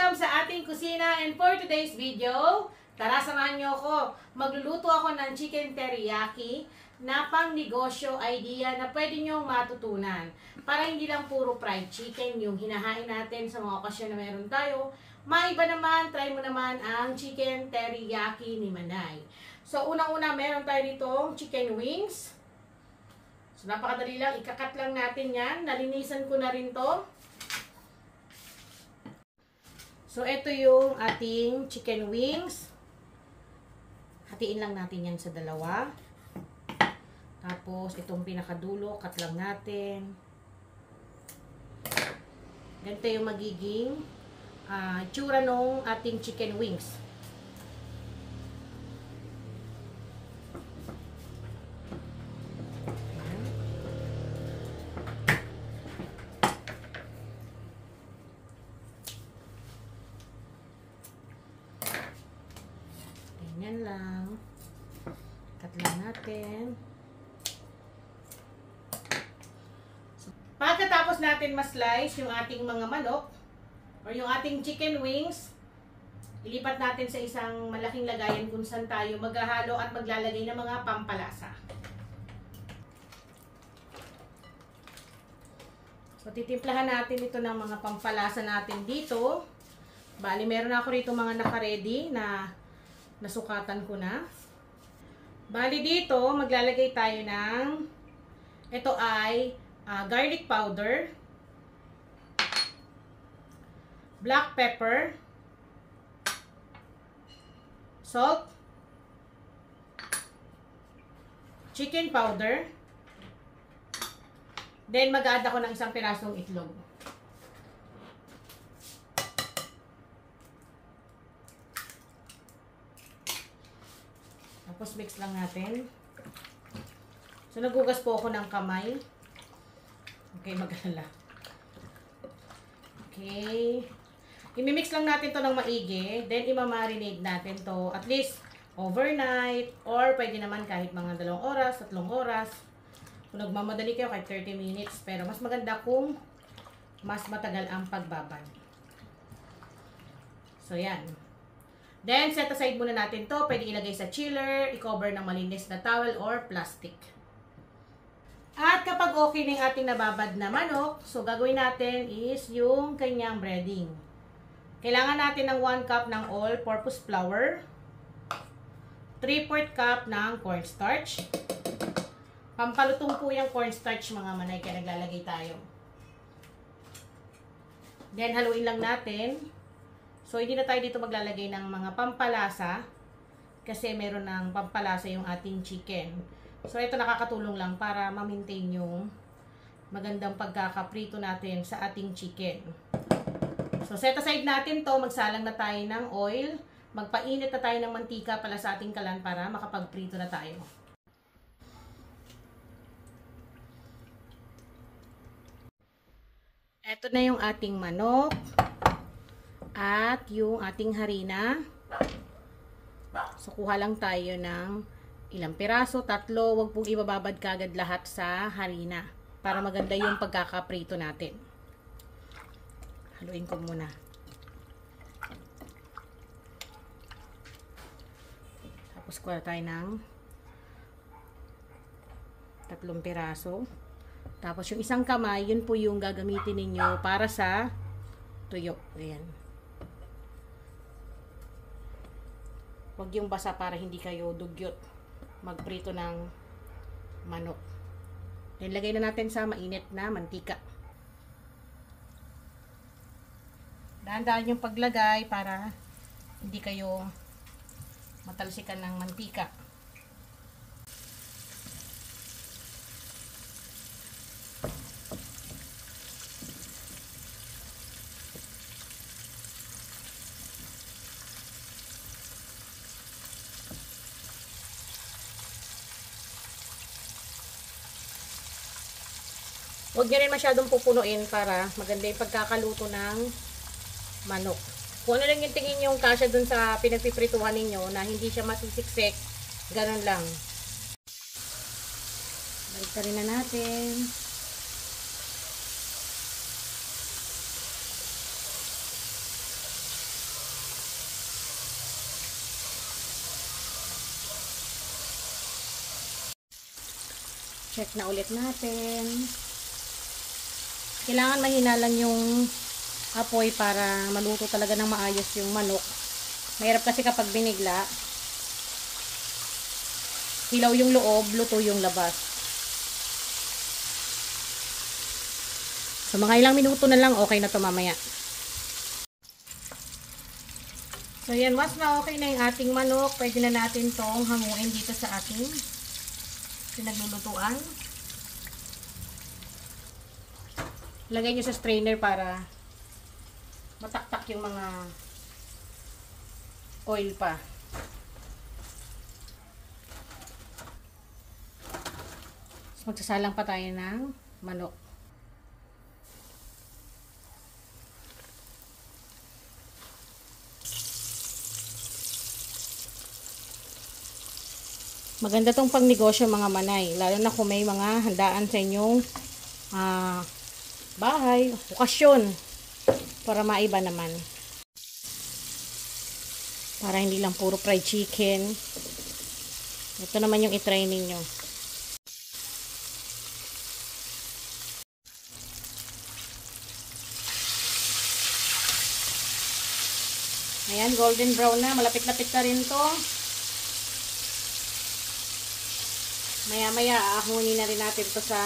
Welcome sa ating kusina, and for today's video, tara samahan niyo ako. Magluluto ako ng chicken teriyaki na pang negosyo idea na pwede niyong matutunan. Para hindi lang puro fried chicken yung hinahain natin sa mga okasyon na meron tayo. Maiba naman, try mo naman ang chicken teriyaki ni Manay. So unang-una meron tayo ditong chicken wings. So napakadali lang, ikakat lang natin yan. Nalinisan ko na rin to. So, ito yung ating chicken wings. Hatiin lang natin yan sa dalawa. Tapos, itong pinakadulo, cut lang natin. Ganito yung magiging itsura ng ating chicken wings. Ganyan lang. Cut lang natin. So, pagkatapos natin ma-slice yung ating mga manok or yung ating chicken wings, ilipat natin sa isang malaking lagayan kung saan tayo maghahalo at maglalagay ng mga pampalasa. So, titimplahan natin ito ng mga pampalasa natin dito. Bali, meron ako rito mga naka-ready na nasukatan ko na. Bali dito, maglalagay tayo ng, ito ay garlic powder, black pepper, salt, chicken powder, then mag-add ako ng isang pirasong itlog. Tapos mix lang natin. So nagugas po ako ng kamay. Okay, mag-alala. Okay. I-mix lang natin to ng maigi. Then i-marinate natin to at least overnight or pwede naman kahit mga 2 oras, 3 oras. Kung nagmamadali kayo kahit 30 minutes. Pero mas maganda kung mas matagal ang pagbabad. So yan. Then, set aside muna natin to. Pwede ilagay sa chiller, i-cover ng malinis na towel or plastic. At kapag okay na yung ating nababad na manok, so gagawin natin is yung kanyang breading. Kailangan natin ng 1 cup ng all-purpose flour, 3/4 cup ng cornstarch. Pampalutong po yung cornstarch mga Manay, kaya naglalagay tayo. Then, haluin lang natin. So, hindi na tayo dito maglalagay ng mga pampalasa kasi meron ng pampalasa yung ating chicken. So, ito nakakatulong lang para ma-maintain yung magandang pagkakaprito natin sa ating chicken. So, set aside natin to. Magsalang na tayo ng oil. Magpainit na tayo ng mantika pala sa ating kalan para makapagprito na tayo. Ito na yung ating manok. At yung ating harina. So, kuha lang tayo ng ilang piraso, 3. Huwag pong ibababad kagad lahat sa harina. Para maganda yung pagkakaprito natin. Haluin ko muna. Tapos kuha tayo ng 3 piraso. Tapos yung isang kamay, yun po yung gagamitin ninyo para sa tuyo. Ayan. Huwag yung basa para hindi kayo dugyot magprito ng manok. Then, lagay na natin sa mainit na mantika. Dahan-dahan yung paglagay para hindi kayo matalsikan ng mantika. Huwag nyo rin masyadong pupunuin para maganda yung pagkakaluto ng manok. Kung ano lang yung tingin yung kasya dun sa pinagpiprituhan ninyo na hindi siya masisiksik, ganun lang. Balik rin na natin. Check na ulit natin. Kailangan mahina lang yung apoy para maluto talaga ng maayos yung manok. Mahirap kasi kapag binigla, hilaw yung loob, luto yung labas. So mga ilang minuto na lang, okay na to mamaya. So yan, once na okay na yung ating manok, pwede na natin tong hanguin dito sa ating pinaglulutuan. Lagay nyo sa strainer para mataktak yung mga oil pa. So, magsasalang pa tayo ng manok. Maganda tong pangnegosyo mga manay, lalo na kung may mga handaan sa inyong bahay, okasyon, para maiba naman. Para hindi lang puro fried chicken. Ito naman yung itry ninyo. Ayan, golden brown na, malapit-lapit na rin to. Maya-maya, aahunin na rin natin to sa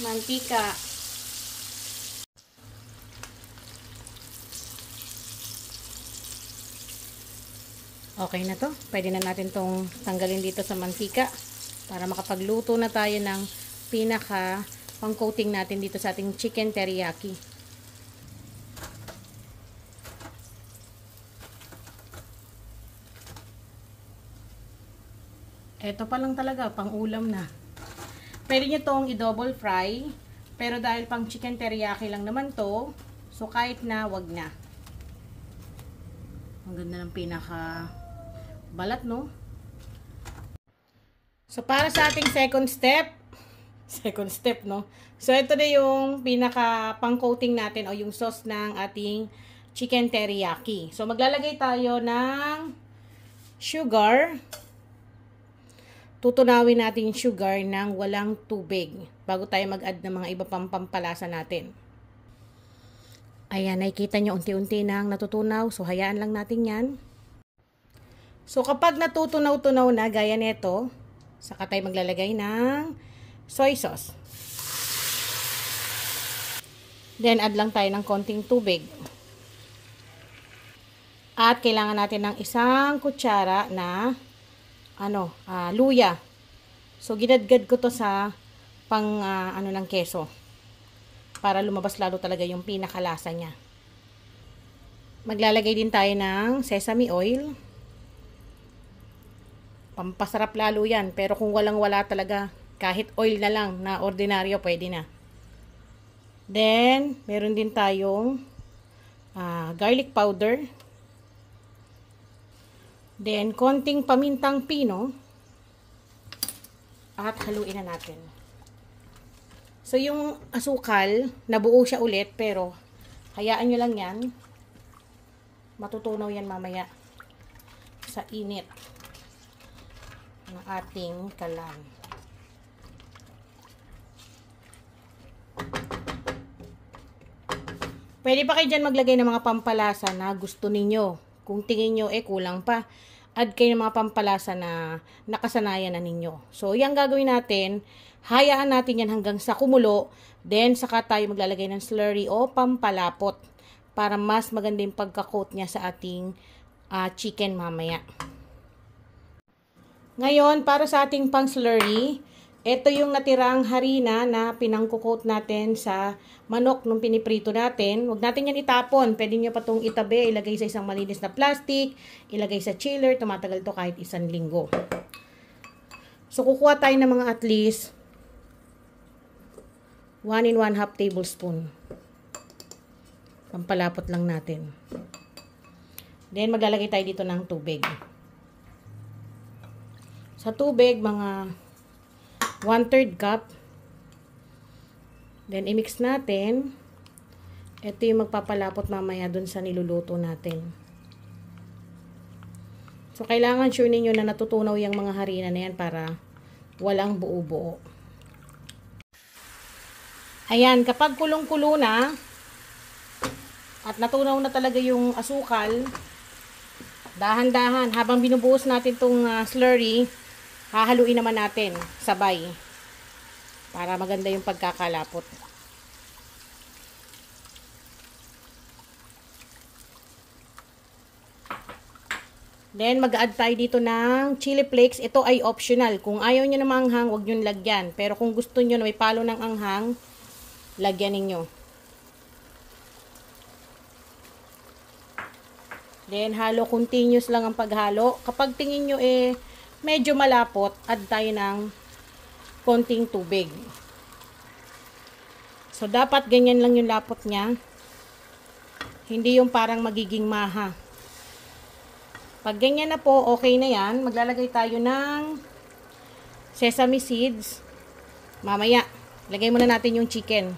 mantika. Okay na to. Pwede na natin tong tanggalin dito sa mantika para makapagluto na tayo ng pinaka pang-coating natin dito sa ating chicken teriyaki. Ito pa lang talaga, pang-ulam na. Pwede nyo tong i-double fry, pero dahil pang chicken teriyaki lang naman to, so kahit na, wag na. Ang ganda ng pinaka balat, no? So, para sa ating second step, no? So, ito na yung pinaka pang-coating natin o yung sauce ng ating chicken teriyaki. So, maglalagay tayo ng sugar. Tutunawin natin yung sugar ng walang tubig bago tayo mag-add ng mga iba pang pampalasa natin. Ayan, nakikita nyo unti-unti nang natutunaw. So, hayaan lang natin yan. So, kapag natutunaw-tunaw na, gaya nito, saka tayo maglalagay ng soy sauce. Then, add lang tayo ng konting tubig. At kailangan natin ng isang kutsara na luya. So, ginadgad ko to sa ng keso. Para lumabas lalo talaga yung pinakalasa niya. Maglalagay din tayo ng sesame oil. Pampasarap lalo yan. Pero kung walang-wala talaga, kahit oil na lang na ordinaryo, pwede na. Then, meron din tayong garlic powder. Then, konting pamintang pino. At haluin na natin. So, yung asukal, nabuo siya ulit, pero hayaan nyo lang yan. Matutunaw yan mamaya sa init ng ating kalan. Pwede pa kayo dyan maglagay ng mga pampalasa na gusto ninyo. Kung tingin nyo, kulang pa, add kayo ng mga pampalasa na nakasanayan na ninyo. So, yung gagawin natin, hayaan natin yan hanggang sa kumulo, then saka tayo maglalagay ng slurry o pampalapot para mas maganda yung pagka-coat niya sa ating chicken mamaya. Ngayon, para sa ating pang slurry, ito yung natirang harina na pinangkukot natin sa manok nung piniprito natin. Huwag natin yan itapon. Pwede nyo pa itong itabi, ilagay sa isang malinis na plastic, ilagay sa chiller. Tumatagal to kahit 1 linggo. So, kukuha tayo ng mga at least 1 and 1/2 tablespoon. Pampalapot lang natin. Then, maglalagay tayo dito ng tubig. Sa tubig, mga 1/3 cup. Then, i-mix natin. Ito yung magpapalapot mamaya dun sa niluluto natin. So, kailangan sure ninyo na natutunaw yung mga harina na yan para walang buo-buo. Ayan, kapag kulong-kulo na, at natunaw na talaga yung asukal, dahan-dahan, habang binubuhos natin tong slurry, hahaluin naman natin sabay para maganda yung pagkakalapot. Then, mag-add tayo dito ng chili flakes. Ito ay optional. Kung ayaw nyo na manghang, huwag nyo lagyan. Pero kung gusto nyo na may palo ng anghang, lagyan ninyo. Then, halo continuous lang ang paghalo. Kapag tingin nyo medyo malapot, add tayo ng konting tubig. So, dapat ganyan lang yung lapot niya. Hindi yung parang magiging maha. Pag ganyan na po, okay na yan. Maglalagay tayo ng sesame seeds. Mamaya, lagay muna natin yung chicken.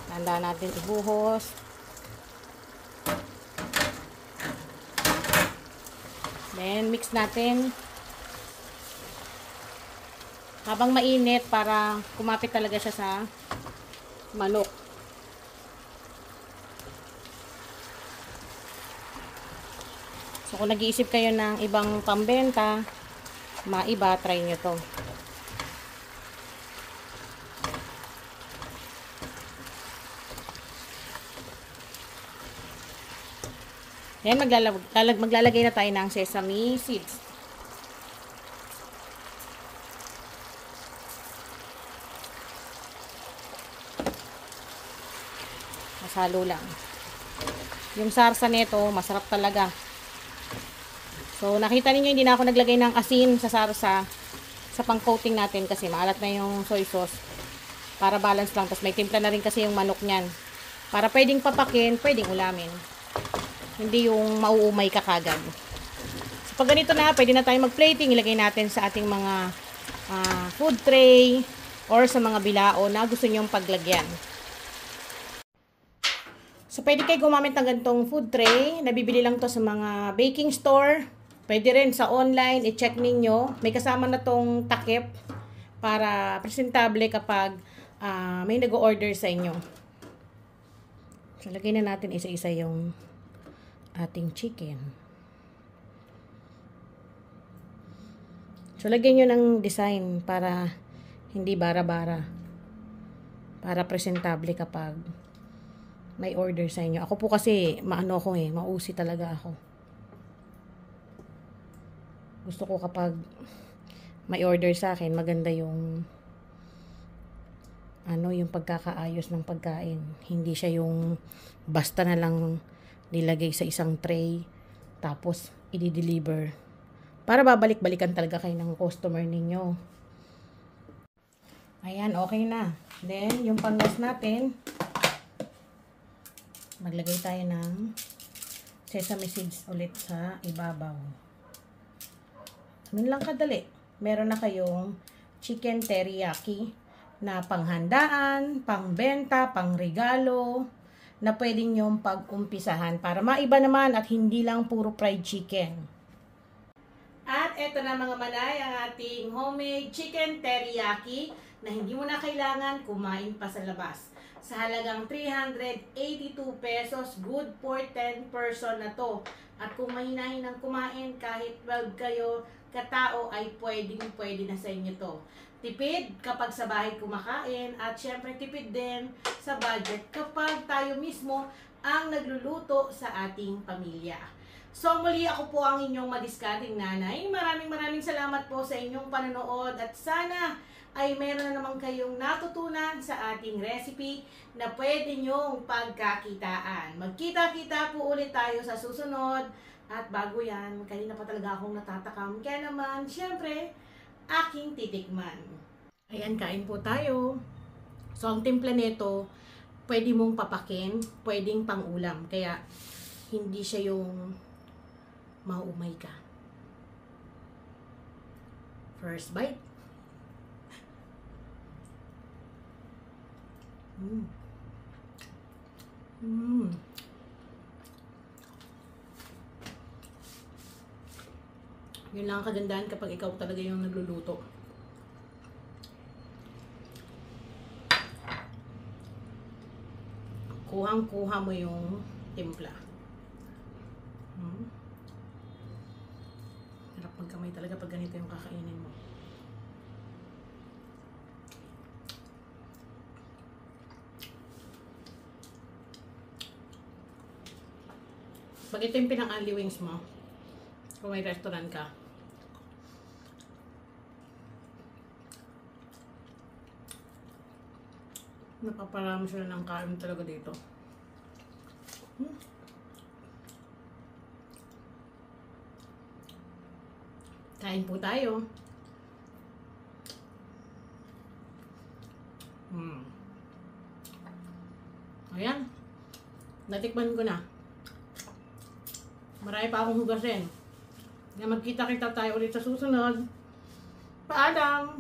Tandaan natin ibuhos. Then, mix natin. Habang mainit para kumapit talaga siya sa manok. So, kung nag-iisip kayo ng ibang pambenta, maiba, try nyo to. Then, maglalagay na tayo ng sesame seeds. Masalo lang. Yung sarsa nito, masarap talaga. So, nakita niyo hindi na ako naglagay ng asin sa sarsa sa pang-coating natin kasi maalat na yung soy sauce. Para balance lang. Tapos may timpla na rin kasi yung manok niyan. Para pwedeng papakin, pwedeng ulamin. Hindi yung mauumay ka kagad. So, pag ganito na, pwede na tayo mag-plating. Ilagay natin sa ating mga food tray or sa mga bilao na gusto nyong paglagyan. So, pwede kayo gumamit ng ganitong food tray. Nabibili lang to sa mga baking store. Pwede rin sa online, i-check ninyo. May kasama na tong takip para presentable kapag may nag-order sa inyo. So, lagay na natin isa-isa yung ating chicken. So, lagyan nyo ng design para hindi bara-bara. Para presentable kapag may order sa inyo. Ako po kasi, mausi talaga ako. Gusto ko kapag may order sa akin, maganda yung yung pagkakaayos ng pagkain. Hindi siya yung basta na lang nilagay sa isang tray tapos i-deliver. Para babalik-balikan talaga kayo ng customer ninyo. Ayan, okay na. Then, yung panglas natin, maglagay tayo ng sesame seeds ulit sa ibabaw. Ganun lang kadali. Meron na kayong chicken teriyaki na panghandaan, pangbenta, pangregalo, na pwedeng nyong pag-umpisahan para maiba naman at hindi lang puro fried chicken. At eto na mga manay, ang ating homemade chicken teriyaki na hindi mo na kailangan kumain pa sa labas. Sa halagang 382 pesos, good for 10 person na to. At kung mahinahin ang kumain, kahit 12 kayo katao, ay pwede na sa inyo to. Tipid kapag sa bahay kumakain at syempre tipid din sa budget kapag tayo mismo ang nagluluto sa ating pamilya. So muli, ako po ang inyong madiskarding nanay. Maraming salamat po sa inyong panonood at sana ay meron na naman kayong natutunan sa ating recipe na pwede nyong pagkakitaan. Magkita-kita po ulit tayo sa susunod. At bago yan, kanina pa talaga akong natatakam. Kaya naman, syempre, aking titikman. Ayan, kain po tayo. So, ang timpla nito, pwede mong papakin, pwedeng pang-ulam. Kaya, hindi siya yung mauumay ka. First bite. Yun lang ang kagandahan kapag ikaw talaga yung nagluluto. kuhang-kuha mo yung timpla. Harap magkamay talaga pag ganito yung kakainin mo. Pag ito yung pinang-only wings mo, kung may restaurant ka, napaparami sila ng kain talaga dito. Kain po tayo. Ayan. Natikman ko na. Marami pa akong hugasin. Magkita-kita tayo ulit sa susunod. Paalam!